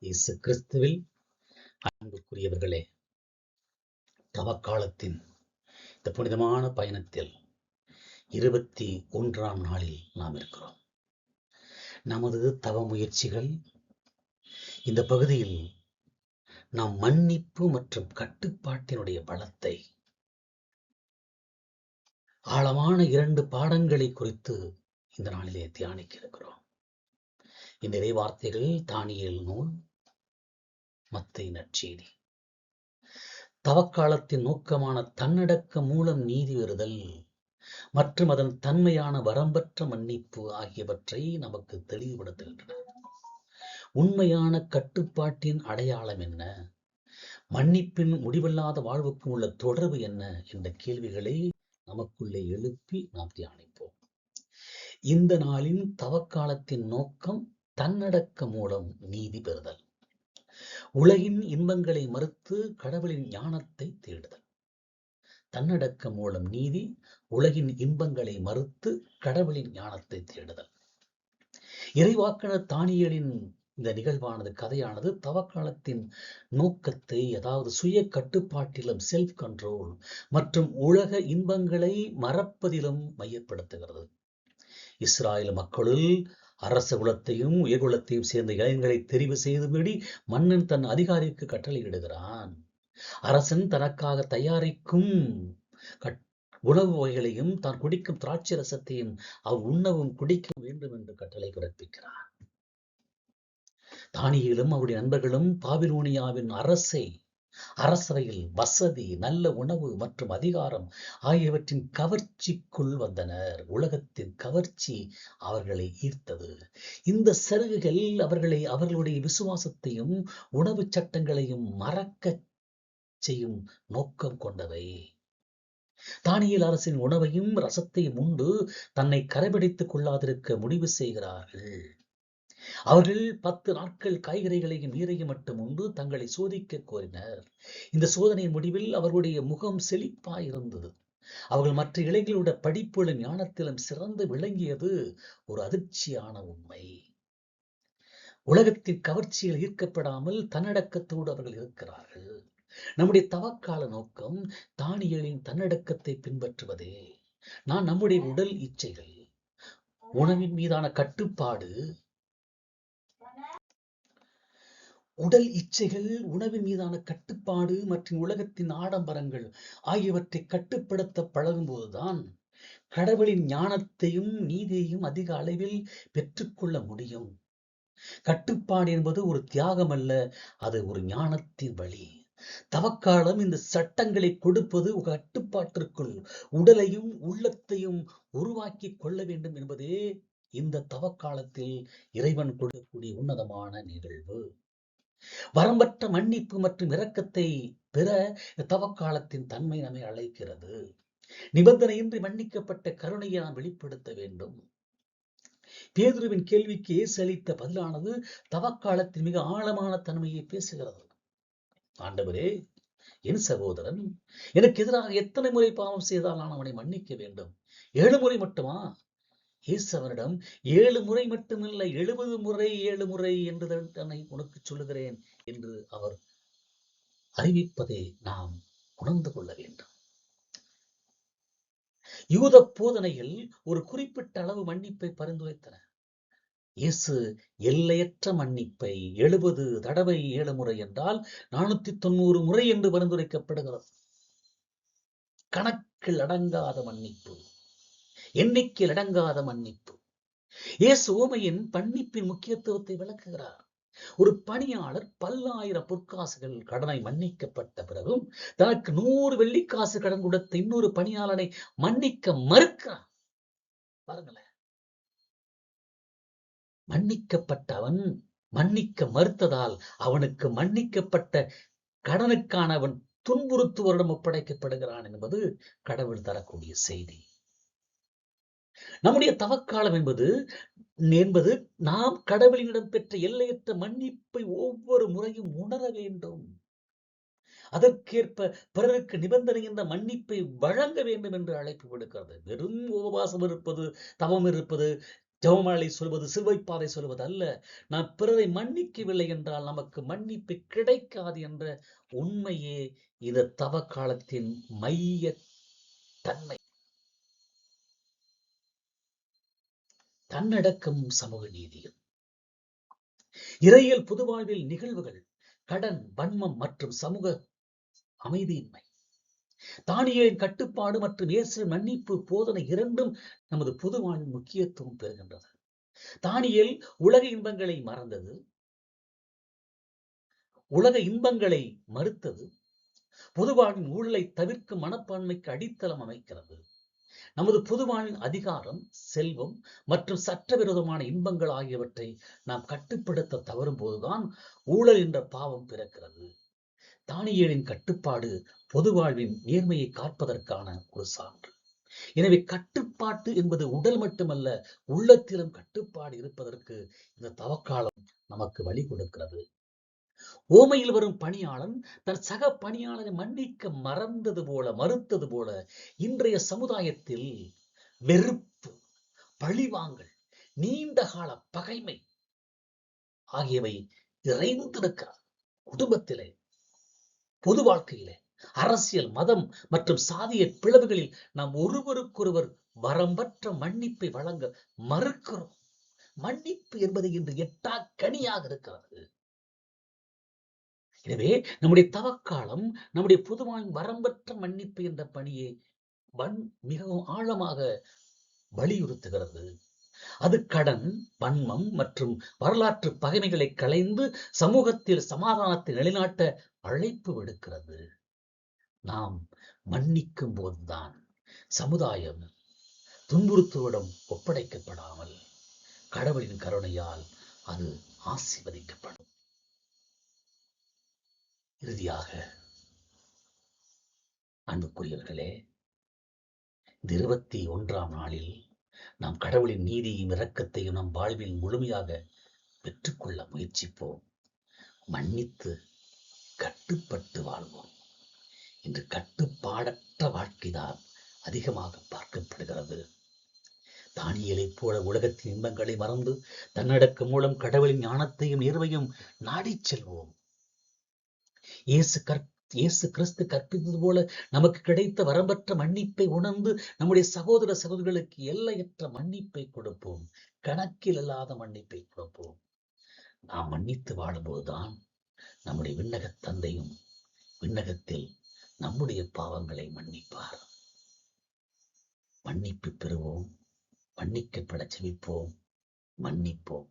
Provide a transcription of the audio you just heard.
இயேசு கிறிஸ்துவில் அன்புக்குரியவர்களே, தவக்காலத்தின் இந்த புனிதமான பயணத்தில் 21ஆம் நாளில் நாம் இருக்கிறோம். நமது தவ முயற்சிகள் இந்த பகுதியில் நாம் மன்னிப்பு மற்றும் கட்டுப்பாட்டினுடைய பலத்தை, ஆழமான 2 பாடங்களை குறித்து இந்த நாளிலே தியானிக்க இருக்கிறோம். இந்த இறைவார்த்தைகள் தானியேல் நூல், மத்தேயு நற்செய்தி. தவக்காலத்தின் நோக்கமான தன்னடக்கம் மூலம் நீதி பெறுதல் மற்றும் அதன் தன்மையான வரம்பற்ற மன்னிப்பு ஆகியவற்றை நமக்கு தெளிவுபடுத்துகின்றன. உண்மையான கட்டுப்பாட்டின் அடையாளம் என்ன? மன்னிப்பின் முடிவில்லாத வாழ்வுக்கும் உள்ள தொடர்பு என்ன என்ற கேள்விகளை நமக்குள்ளே எழுப்பி நாம் தியானிப்போம். இந்த நாளின் தவக்காலத்தின் நோக்கம் தன்னடக்கம் மூலம் நீதி பெறுதல், உலகின் இன்பங்களை மறுத்து கடவுளின் ஞானத்தை தேடுதல். தன்னடக்கம் மூலம் நீதி, உலகின் இன்பங்களை மறுத்து கடவுளின் ஞானத்தை தேடுதல். இறைவாக்கினர் தானியேலின் இந்த நிகழ்வானது, கதையானது தவக்காலத்தின் நோக்கத்தை, அதாவது சுய கட்டுப்பாட்டிலும் செல்ஃப் கண்ட்ரோல் மற்றும் உலக இன்பங்களை மறப்பதிலும் மையப்படுத்துகிறது. இஸ்ராயல் மக்களுள் அரச குலத்தையும் உயர்குலத்தையும் சேர்ந்த இளைஞர்களை தெரிவு செய்துபடி மன்னன் தன் அதிகாரிக்கு கட்டளையிடுகிறான். அரசன் தனக்காக தயாரிக்கும் உணவு வகைகளையும் தான் குடிக்கும் திராட்சை ரசத்தையும் அவர் உண்ணவும் குடிக்க வேண்டும் என்று கட்டளை பிறப்பிக்கிறான். தானியேலும் அவருடைய நண்பர்களும் பாபிலோனியாவின் அரசவையில் வசதி, நல்ல உணவு மற்றும் அதிகாரம் ஆகியவற்றின் கவர்ச்சிக்குள் வந்தனர். உலகத்தின் கவர்ச்சி அவர்களை ஈர்த்தது. இந்த சருகுகள் அவர்களுடைய விசுவாசத்தையும் உணவு சட்டங்களையும் மறக்க செய்யும் நோக்கம் கொண்டவை. தானியேல் அரசின் உணவையும் ரசத்தையும் உண்டு தன்னை கரைபிடித்துக் கொள்ளாதிருக்க முடிவு செய்கிறார்கள். அவர்கள் 10 நாட்கள் காய்கறிகளையும் நீரையும் மட்டும் உண்டு தங்களை சோதிக்க கோரினர். இந்த சோதனையின் முடிவில் அவர்களுடைய முகம் செழிப்பாயிருந்தது. அவர்கள் மற்ற இளைஞர்களுடைய படிப்பிலும் ஞானத்திலும் சிறந்து விளங்கியது ஒரு அதிர்ச்சியான உண்மை. உலகத்தின் கவர்ச்சியில் ஈர்க்கப்படாமல் தன்னடக்கத்தோடு அவர்கள் இருக்கிறார்கள். நம்முடைய தவக்கால நோக்கம் தானியேலின் தன்னடக்கத்தை பின்பற்றுவதே. நம்முடைய உடல் இச்சைகள், உணவின் மீதான கட்டுப்பாடு, உணவின் மீதான கட்டுப்பாடு மற்றும் உலகத்தின் ஆடம்பரங்கள் ஆகியவற்றை கட்டுப்படுத்த பழகும்போதுதான் கடவுளின் ஞானத்தையும் நீதியையும் அதிக அளவில் பெற்றுக்கொள்ள முடியும். கட்டுப்பாடு என்பது ஒரு தியாகம் அல்ல, அது ஒரு ஞானத்தின் வழி. தவக்காலம் இந்த சட்டங்களை கொடுப்பது கட்டுப்பாட்டிற்குள் உடலையும் உள்ளத்தையும் உருவாக்கி கொள்ள வேண்டும் என்பதே இந்த தவக்காலத்தில் இறைவன் கொடுக்கக்கூடிய உன்னதமான நிகழ்வு. வரம்பற்ற மன்னிப்பு மற்றும் இரக்கத்தை பெற தவக்காலத்தின் தன்மை நம்மை அழைக்கிறது. நிபந்தனையின்றி மன்னிக்கப்பட்ட கருணையை நாம் வெளிப்படுத்த வேண்டும். பேதுருவின் கேள்விக்கு இயேசு அளித்த பதிலானது தவக்காலத்தின் மிக ஆழமான தன்மையை பேசுகிறது. ஆண்டவரே, என் சகோதரன் எனக்கு எதிராக எத்தனை முறை பாவம் செய்தால் நான் அவனை மன்னிக்க வேண்டும்? 7 முறை மட்டுமா? இயேசு அவனிடம் 7 முறை மட்டுமில்லை, 70 முறை 7 முறை என்று தன்னை உனக்கு சொல்லுகிறேன் என்று அவர் அறிவிப்பதை நாம் உணர்ந்து கொள்ள வேண்டும். யூத போதனையில் ஒரு குறிப்பிட்ட அளவு மன்னிப்பை பரிந்துரைத்தன. இயேசு எல்லையற்ற மன்னிப்பை 70 தடவை 7 முறை என்றால் 490 முறை என்று பரிந்துரைக்கப்படுகிறது. கணக்கில் அடங்காத மன்னிப்பு, எண்ணிக்கையில் அடங்காத மன்னிப்பு. இயேசு உவமையின் மன்னிப்பின் முக்கியத்துவத்தை விளக்குகிறார். ஒரு பணியாளர் 10,000 பொற்காசுகள் கடனை மன்னிக்கப்பட்ட பிறகும் தனக்கு 100 வெள்ளிக்காசு கடன் கொடுத்த இன்னொரு பணியாளனை மன்னிக்க மறுக்கிறார். பாருங்களேன், மன்னிக்கப்பட்டவன் மன்னிக்க மறுத்ததால் அவனுக்கு மன்னிக்கப்பட்ட கடனுக்கான அவன் துன்புறுத்துவரிடம் ஒப்படைக்கப்படுகிறான் என்பது கடவுள் தரக்கூடிய செய்தி. நம்முடைய தவக்காலம் என்பது நாம் கடவுளினிடம் பெற்ற எல்லையற்ற மன்னிப்பை ஒவ்வொரு முறையும் உணர வேண்டும். அதற்கேற்ப பிறருக்கு நிபந்தனை என்ற மன்னிப்பை வழங்க வேண்டும் என்று அழைப்பு விடுக்கிறது. வெறும் உபவாசம் இருப்பது, தவம் இருப்பது, ஜெபமாலை சொல்வது, சிலுவைப்பாதை சொல்வது அல்ல. நாம் பிறரை மன்னிக்கவில்லை என்றால் நமக்கு மன்னிப்பு கிடைக்காது என்ற உண்மையே இந்த தவ காலத்தின் மைய தன்மை. தன்னடக்கமும் சமூக நீதியும். இறையியல் பொதுவாழ்வில் நிகழ்வுகள் கடன், வன்மம் மற்றும் சமூக அமைதியின்மை. தானியேலின் கட்டுப்பாடு மற்றும் இயேசுவின் மன்னிப்பு போதனை இரண்டும் நமது பொதுவாழ்வின் முக்கியத்துவம் பெறுகின்றது. தானியேல் உலக இன்பங்களை மறந்தது, உலக இன்பங்களை மறுத்தது, பொதுவாழ்வின் ஊழலை தவிர்க்கும் மனப்பான்மைக்கு அடித்தளம் அமைக்கிறது. நமது பொதுவாழ்வின் அதிகாரம், செல்வம் மற்றும் சட்டவிரோதமான இன்பங்கள் ஆகியவற்றை நாம் கட்டுப்படுத்த தவறும் போதுதான் ஊழல் என்ற பாவம் பிறக்கிறது. தானியேலின் கட்டுப்பாடு பொதுவாழ்வின் நேர்மையை காப்பதற்கான ஒரு சான்று. எனவே கட்டுப்பாட்டு என்பது உடல் மட்டுமல்ல, உள்ளத்திலும் கட்டுப்பாடு இருப்பதற்கு இந்த தவக்காலம் நமக்கு வழி கொடுக்கிறது. ஓமையில் வரும் பணியாளன் தன் சக பணியாளரை மன்னிக்க மறுத்தது போல இன்றைய சமுதாயத்தில் வெறுப்பு, பழிவாங்கல், நீண்ட கால பகைமை ஆகியவை நிறைந்திருக்கிறது. குடும்பத்திலே, பொது வாழ்க்கையிலே, அரசியல், மதம் மற்றும் சாதிய பிளவுகளில் நாம் ஒருவருக்கொருவர் வரம்பற்ற மன்னிப்பை வழங்க மறுக்கிறோம். மன்னிப்பு என்பது இன்று எட்டா கனியாக இருக்கிறது. எனவே நம்முடைய தவக்காலம் நம்முடைய பொதுவான வரம்பற்ற மன்னிப்பு என்ற பணியை மிகவும் ஆழமாக வலியுறுத்துகிறது. அது கடன், வன்மம் மற்றும் வரலாற்று பகைமைகளை களைந்து சமூகத்தில் சமாதானத்தை நிலைநாட்ட அழைப்பு விடுக்கிறது. நாம் மன்னிக்கும் போதுதான் சமுதாயம் துன்புறுத்துவரிடம் ஒப்படைக்கப்படாமல் கடவுளின் கருணையால் அது ஆசீர்வதிக்கப்படும். இறுதியாக அன்புக்குரியவர்களே, இந்த 21ஆம் நாளில் நாம் கடவுளின் நீதியையும் இரக்கத்தையும் நம் வாழ்வில் முழுமையாக பெற்றுக்கொள்ள முயற்சிப்போம். மன்னித்து கட்டுப்பட்டு வாழ்வோம். இன்று கட்டுப்பாடற்ற வாழ்க்கைதான் அதிகமாக பார்க்கப்படுகிறது. தானியேலைப் போல உலகத்தின் இன்பங்களை மறந்து தன்னடக்கம் மூலம் கடவுளின் ஞானத்தையும் நேர்மையும் நாடிச் செல்வோம். இயேசு கிறிஸ்து கற்பித்தது போல நமக்கு கிடைத்த வரம்பற்ற மன்னிப்பை உணர்ந்து நம்முடைய சகோதர சகோதரிகளுக்கு எல்லையற்ற மன்னிப்பை கொடுப்போம். கணக்கில் இல்லாத மன்னிப்பை கொடுப்போம். நாம் மன்னித்து வாழும்போதுதான் நம்முடைய விண்ணக தந்தையும் விண்ணகத்தில் நம்முடைய பாவங்களை மன்னிப்பார். மன்னிப்பு பெறுவோம், மன்னிக்கப்பட செவிப்போம், மன்னிப்போம்.